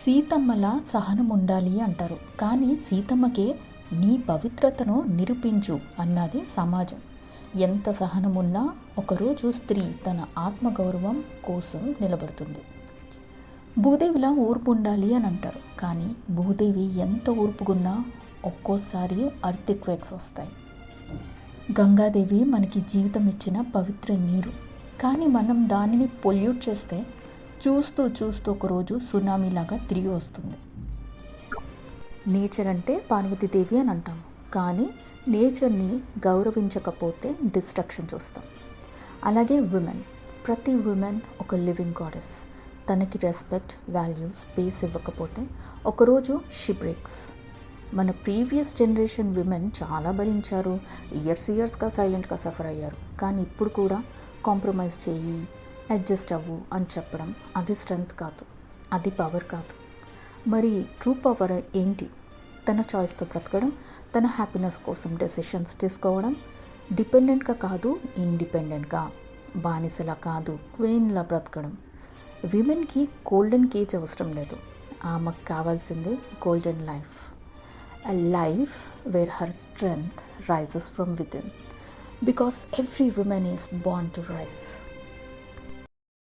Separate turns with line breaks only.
సీతమ్మలా సహనం ఉండాలి అంటారు, కానీ సీతమ్మకే నీ పవిత్రతను నిరూపించు అన్నది సమాజం. ఎంత సహనమున్నా ఒకరోజు స్త్రీ తన ఆత్మగౌరవం కోసం నిలబడుతుంది. భూదేవిలా ఓర్పు ఉండాలి అని అంటారు, కానీ భూదేవి ఎంత ఓర్పుగున్నా ఒక్కోసారి అర్త్క్వేక్స్ వస్తాయి. గంగాదేవి మనకి జీవితం ఇచ్చిన పవిత్ర నీరు, కానీ మనం దానిని పొల్యూట్ చేస్తే చూస్తూ చూస్తూ ఒకరోజు సునామీలాగా తిరిగి వస్తుంది. నేచర్ అంటే పార్వతీదేవి అని అంటాము, కానీ నేచర్ని గౌరవించకపోతే డిస్ట్రక్షన్ చూస్తాం. అలాగే విమెన్, ప్రతి విమెన్ ఒక లివింగ్ గాడెస్. తనకి రెస్పెక్ట్, వాల్యూ, స్పేస్ ఇవ్వకపోతే ఒకరోజు షీ బ్రేక్స్. మన ప్రీవియస్ జనరేషన్ విమెన్ చాలా భరించారు, ఇయర్స్గా సైలెంట్గా సఫర్ అయ్యారు. కానీ ఇప్పుడు కూడా కాంప్రమైజ్ చేయి, అడ్జస్ట్ అవ్వు అని చెప్పడం అది స్ట్రెంగ్త్ కాదు, అది పవర్ కాదు. మరి ట్రూ పవర్ ఏంటి? తన చాయిస్తో బ్రతకడం, తన హ్యాపీనెస్ కోసం డెసిషన్స్ తీసుకోవడం, డిపెండెంట్గా కాదు ఇండిపెండెంట్గా, బానిసలా కాదు క్వీన్లా బ్రతకడం. విమెన్కి గోల్డెన్ కేజ్ అవసరం లేదు, ఆమెకు కావాల్సింది golden life. A life where her strength rises from within, because every woman is born to rise.